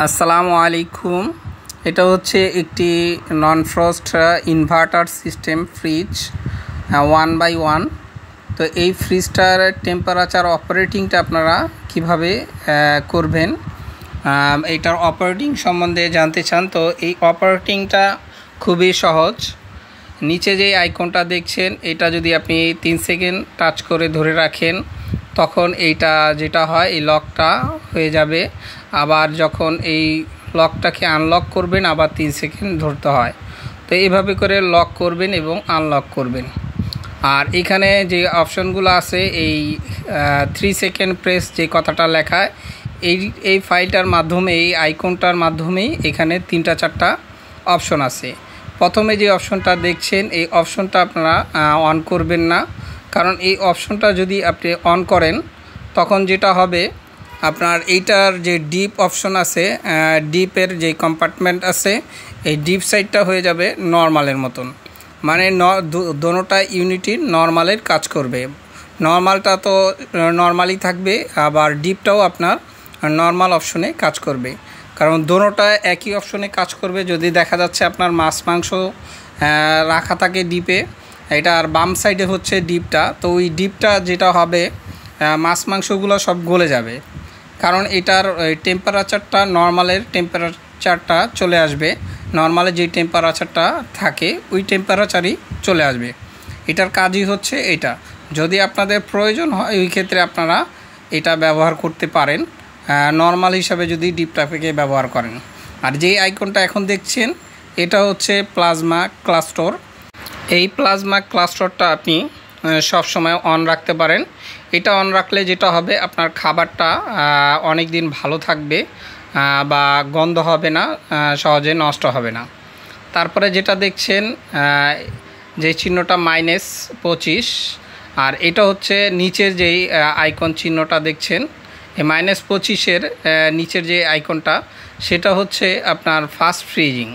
আসসালামু আলাইকুম। এটা হচ্ছে একটি নন frost inverter system fridge 1x1। তো এই ফ্রিজটার টেম্পারেচার অপারেটিংটা আপনারা কিভাবে করবেন, এটার অপারেটিং সম্বন্ধে জানতে চান। তো এই অপারেটিংটা খুবই সহজ। নিচে যে আইকনটা দেখছেন, এটা যদি আপনি 3 সেকেন্ড টাচ করে ধরে রাখেন, তখন এইটা যেটা হয়, এই লকটা হয়ে যাবে। আবার যখন এই লকটাকে আনলক করবেন, আবার 3 সেকেন্ড ধরতে হয়। তো এইভাবে করে লক করবেন এবং আনলক করবেন। আর এখানে যে অপশনগুলো আছে, এই 3 সেকেন্ড প্রেস যে কথাটা লেখা, এই ফাইলটার মাধ্যমে, এই আইকনটার মাধ্যমেই এখানে 3-4টা অপশন আছে। প্রথমে যে অপশনটা দেখছেন, এই অপশনটা আপনারা অন করবেন না, কারণ এই অপশনটা যদি আপনি অন করেন, তখন যেটা হবে, আপনার এইটার যে ডিপ অপশন আছে, ডিপের যে কম্পার্টমেন্ট আছে, এই ডিপ সাইডটা হয়ে যাবে নর্মালের মতন। মানে দোনোটা ইউনিটি নর্মালের কাজ করবে। নর্মালটা তো নর্মালি থাকবে, আবার ডিপটাও আপনার নর্মাল অপশনে কাজ করবে, কারণ দোনোটা একই অপশনে কাজ করবে। যদি দেখা যাচ্ছে আপনার মাছ মাংস রাখা থাকে ডিপে, এটা আর বাম সাইডে হচ্ছে ডিপটা, তো ওই ডিপটা যেটা হবে, মাছ মাংসগুলো সব গলে যাবে, কারণ এটার টেম্পারেচারটা নর্মালের টেম্পারেচারটা চলে আসবে। নর্মালে যে টেম্পারেচারটা থাকে, ওই টেম্পারেচারই চলে আসবে। এটার কাজই হচ্ছে এটা। যদি আপনাদের প্রয়োজন হয়, ওই ক্ষেত্রে আপনারা এটা ব্যবহার করতে পারেন, নর্মাল হিসাবে যদি ডিপটাকে ব্যবহার করেন। আর যেই আইকনটা এখন দেখছেন, এটা হচ্ছে প্লাজমা ক্লাস্টর। এই প্লাজমা ক্লাস্টরটা আপনি সব সময় অন রাখতে পারেন। এটা অন রাখলে যেটা হবে, আপনার খাবারটা অনেক দিন ভালো থাকবে, বা গন্ধ হবে না, সহজে নষ্ট হবে না। তারপরে যেটা দেখছেন, যে চিহ্নটা -25, আর এটা হচ্ছে নিচের যেই আইকন চিহ্নটা দেখছেন, এই -25-এর নিচের যে আইকনটা, সেটা হচ্ছে আপনার ফাস্ট ফ্রিজিং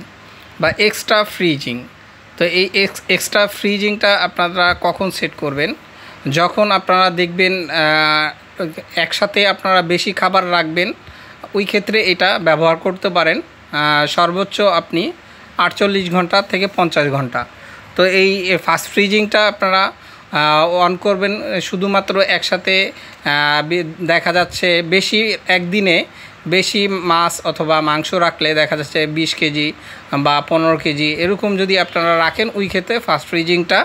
বা এক্সট্রা ফ্রিজিং। তো এই এক্সট্রা ফ্রিজিংটা আপনারা কখন সেট করবেন? যখন আপনারা দেখবেন একসাথে আপনারা বেশি খাবার রাখবেন, ওই ক্ষেত্রে এটা ব্যবহার করতে পারেন। সর্বোচ্চ আপনি 48 ঘন্টা থেকে 50 ঘন্টা। তো এই ফাস্ট ফ্রিজিংটা আপনারা অন করবেন শুধুমাত্র একসাথে। দেখা যাচ্ছে বেশি একদিনে বেশি মাছ অথবা মাংস রাখলে, দেখা যাচ্ছে 20 কেজি বা 15 কেজি এরকম যদি আপনারা রাখেন, ওই ক্ষেত্রে ফাস্ট ফ্রিজিংটা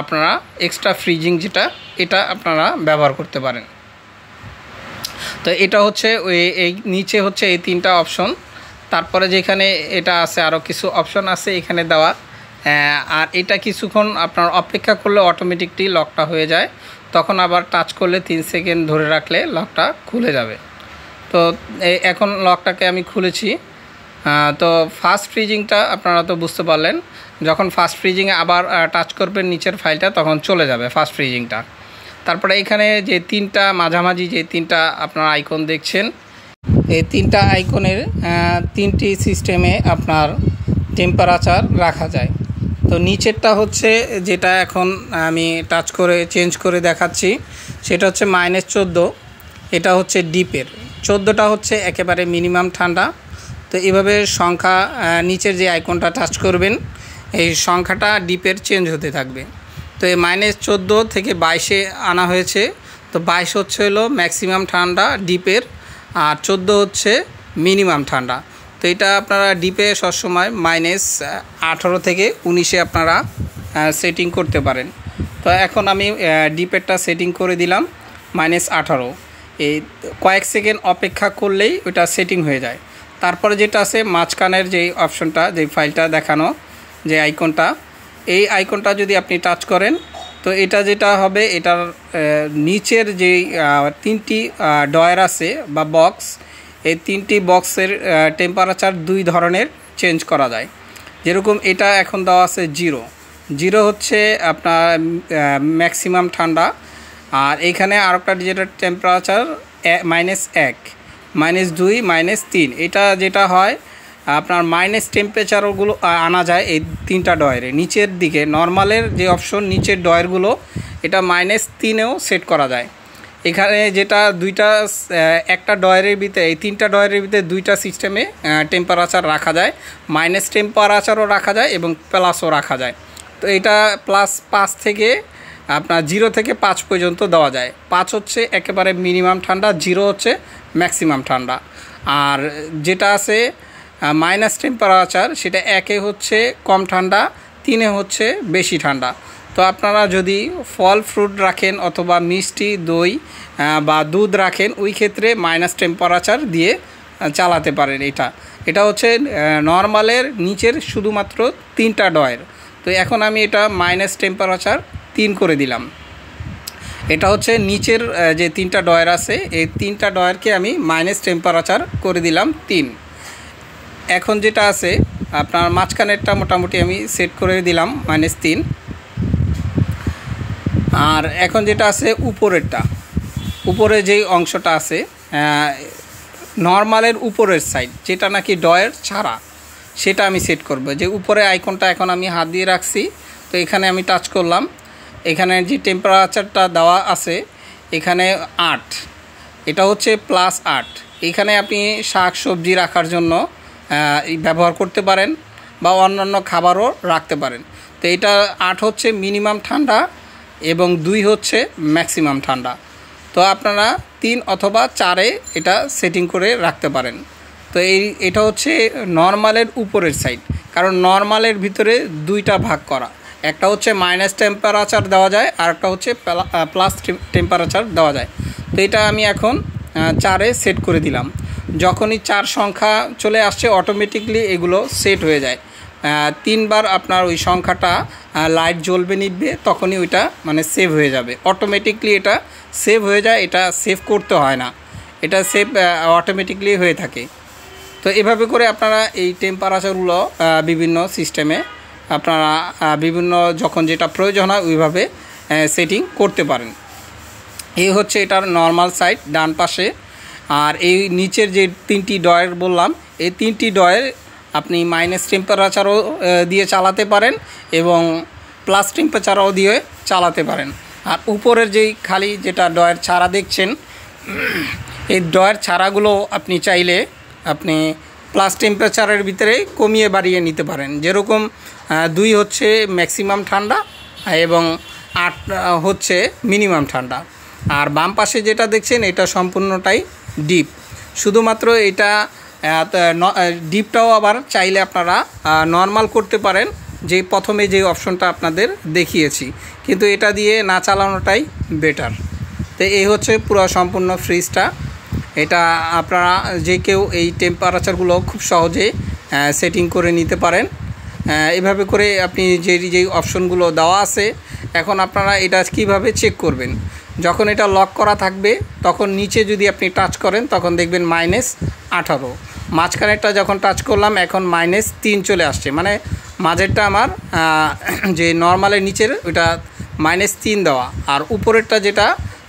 আপনারা, এক্সট্রা ফ্রিজিং যেটা, এটা আপনারা ব্যবহার করতে পারেন। তো এটা হচ্ছে এই নিচে হচ্ছে এই 3টা অপশন। তারপরে যেখানে এটা আছে, আরও কিছু অপশন আছে এখানে দেওয়া। আর এটা কিছুক্ষণ আপনার অপেক্ষা করলে অটোমেটিকলি লকটা হয়ে যায়, তখন আবার টাচ করলে 3 সেকেন্ড ধরে রাখলে লকটা খুলে যাবে। তো এখন লকটাকে আমি খুলেছি। তো ফাস্ট ফ্রিজিংটা আপনারা তো বুঝতে পারলেন। যখন ফাস্ট ফ্রিজিংয়ে আবার টাচ করবেন নিচের ফাইলটা, তখন চলে যাবে ফাস্ট ফ্রিজিংটা। তারপরে এখানে যে 3টা মাঝামাঝি যে 3টা আপনার আইকন দেখছেন, এই 3টা আইকনের 3টি সিস্টেমে আপনার টেম্পারেচার রাখা যায়। তো নিচেরটা হচ্ছে যেটা এখন আমি টাচ করে চেঞ্জ করে দেখাচ্ছি, সেটা হচ্ছে -14। এটা হচ্ছে ডিপের। 14টা হচ্ছে একেবারে মিনিমাম ঠান্ডা। তো এভাবে সংখ্যা, নিচের যে আইকনটা টাচ করবেন, এই সংখ্যাটা ডিপের চেঞ্জ হতে থাকবে। তো এই -14 থেকে 22-এ আনা হয়েছে। তো 22 হচ্ছে হলো ম্যাক্সিমাম ঠান্ডা ডিপের, আর 14 হচ্ছে মিনিমাম ঠান্ডা। তো এটা আপনারা ডিপে সবসময় -18 থেকে 19-এ আপনারা সেটিং করতে পারেন। তো এখন আমি ডিপেরটা সেটিং করে দিলাম -18। এই কয়েক সেকেন্ড অপেক্ষা করলেই ওটা সেটিং হয়ে যায়। তারপরে যেটা আছে মাঝখানের যেই অপশনটা, যেই ফাইলটা দেখানো, যে আইকনটা, এই আইকনটা যদি আপনি টাচ করেন, তো এটা যেটা হবে, এটার নিচের যেই 3টি ডয়ার আছে বা বক্স, এই 3টি বক্সের টেম্পারেচার 2 ধরনের চেঞ্জ করা যায়। যেরকম এটা এখন দেওয়া আছে 0 হচ্ছে আপনার ম্যাক্সিমাম ঠান্ডা। আর এইখানে আরেকটা যেটা টেম্পারেচার -1, -2, -3, এটা যেটা হয় আপনার মাইনাস টেম্পারেচারগুলো আনা যায় এই 3টা ডয়ারে। নিচের দিকে নর্মালের যে অপশন, নিচের ডয়ারগুলো এটা -3-এও সেট করা যায়। এখানে যেটা দুইটা একটা ডয়ারের ভিতরে, এই তিনটা ডয়ারের ভিতরে দুইটা সিস্টেমে টেম্পারেচার রাখা যায়, মাইনাস টেম্পারেচারও রাখা যায় এবং প্লাসও রাখা যায়। তো এটা +5 থেকে আপনার 0 থেকে 5 পর্যন্ত দেওয়া যায়। 5 হচ্ছে একেবারে মিনিমাম ঠান্ডা, 0 হচ্ছে ম্যাক্সিমাম ঠান্ডা। আর যেটা আছে মাইনাস টেম্পারেচার, সেটা 1 হচ্ছে কম ঠান্ডা, 3 হচ্ছে বেশি ঠান্ডা। তো আপনারা যদি ফল ফ্রুট রাখেন অথবা মিষ্টি দই বা দুধ রাখেন, ওই ক্ষেত্রে মাইনাস টেম্পারেচার দিয়ে চালাতে পারেন। এটা হচ্ছে নর্মালের নিচের শুধুমাত্র 3টা ডয়ার। তো এখন আমি এটা মাইনাস টেম্পারেচার 3 করে দিলাম। এটা হচ্ছে নিচের যে 3টা ডয়ার আছে, এই 3টা ডয়ারকে আমি মাইনাস টেম্পারেচার করে দিলাম 3। এখন যেটা আছে আপনার মাঝখানেরটা মোটামুটি আমি সেট করে দিলাম -3। আর এখন যেটা আছে উপরেরটা, উপরে যেই অংশটা আছে নর্মালের উপরের সাইড, যেটা নাকি ডয়ার ছাড়া, সেটা আমি সেট করব। যে উপরে আইকনটা এখন আমি হাত দিয়ে রাখছি, তো এখানে আমি টাচ করলাম। এখানে যে টেম্পারেচারটা দেওয়া আছে এখানে 8, এটা হচ্ছে +8। এখানে আপনি শাক সবজি রাখার জন্য ব্যবহার করতে পারেন বা অন্যান্য খাবারও রাখতে পারেন। তো এটা 8 হচ্ছে মিনিমাম ঠান্ডা এবং 2 হচ্ছে ম্যাক্সিমাম ঠান্ডা। তো আপনারা 3 অথবা 4-এ এটা সেটিং করে রাখতে পারেন। তো এটা হচ্ছে নর্মালের উপরের সাইড, কারণ নর্মালের ভিতরে 2টা ভাগ করা, একটা হচ্ছে মাইনাস টেম্পারেচার দেওয়া যায় আর একটা হচ্ছে প্লাস টেম্পারেচার দেওয়া যায়। তো এটা আমি এখন 4-এ সেট করে দিলাম। যখনই 4 সংখ্যা চলে আসছে অটোমেটিকলি এগুলো সেট হয়ে যায়। 3 বার আপনার ওই সংখ্যাটা লাইট জ্বলবে নিভবে, তখনই ওইটা মানে সেভ হয়ে যাবে, অটোমেটিকলি এটা সেভ হয়ে যায়। এটা সেভ করতে হয় না, এটা সেভ অটোমেটিকলি হয়ে থাকে। তো এভাবে করে আপনারা এই টেম্পারেচারগুলো বিভিন্ন সিস্টেমে আপনারা বিভিন্ন যখন যেটা প্রয়োজন হয় ওইভাবে সেটিং করতে পারেন। এই হচ্ছে এটার নর্মাল সাইড ডান পাশে। আর এই নিচের যে 3টি ডয়ার বললাম, এই 3টি ডয়ার আপনি মাইনাস টেম্পারেচারও দিয়ে চালাতে পারেন এবং প্লাস টেম্পারেচারও দিয়ে চালাতে পারেন। আর উপরের যেই খালি যেটা ডয়ার ছাড়া দেখছেন, এই ডয়ার ছাড়াগুলো আপনি চাইলে আপনি প্লাস টেম্পারেচারের ভিতরে কমিয়ে বাড়িয়ে নিতে পারেন। যেরকম 2 হচ্ছে ম্যাক্সিমাম ঠান্ডা এবং 8 হচ্ছে মিনিমাম ঠান্ডা। আর বাম পাশে যেটা দেখছেন এটা সম্পূর্ণটাই ডিপ। শুধুমাত্র এটা ডিপটাও আবার চাইলে আপনারা নর্মাল করতে পারেন, যে প্রথমে যে অপশনটা আপনাদের দেখিয়েছি, কিন্তু এটা দিয়ে না চালানোটাই বেটার। তো এই হচ্ছে পুরো সম্পূর্ণ ফ্রিজটা। এটা আপনারা যে কেউ এই টেম্পারেচারগুলো খুব সহজে সেটিং করে নিতে পারেন। এভাবে করে আপনি যেই অপশনগুলো দেওয়া আছে, এখন আপনারা এটা কিভাবে চেক করবেন, যখন এটা লক করা থাকবে তখন নিচে যদি আপনি টাচ করেন তখন দেখবেন -18। মাঝখানেরটা যখন টাচ করলাম এখন -3 চলে আসছে, মানে মাঝেরটা আমার যে নর্মালের নিচের ওইটা -3 দেওয়া, আর উপরেরটা যেটা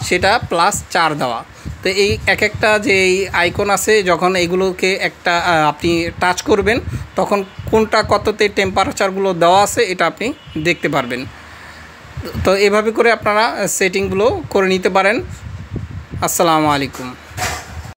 সেটা +4 দেওয়া। তো এই একটা যে এই আইকন আছে, যখন এগুলোকে একটা আপনি টাচ করবেন তখন কোনটা কততে টেম্পারেচারগুলো দেওয়া আছে এটা আপনি দেখতে পারবেন। তো এভাবে করে আপনারা সেটিংগুলো করে নিতে পারেন। আসসালামু আলাইকুম।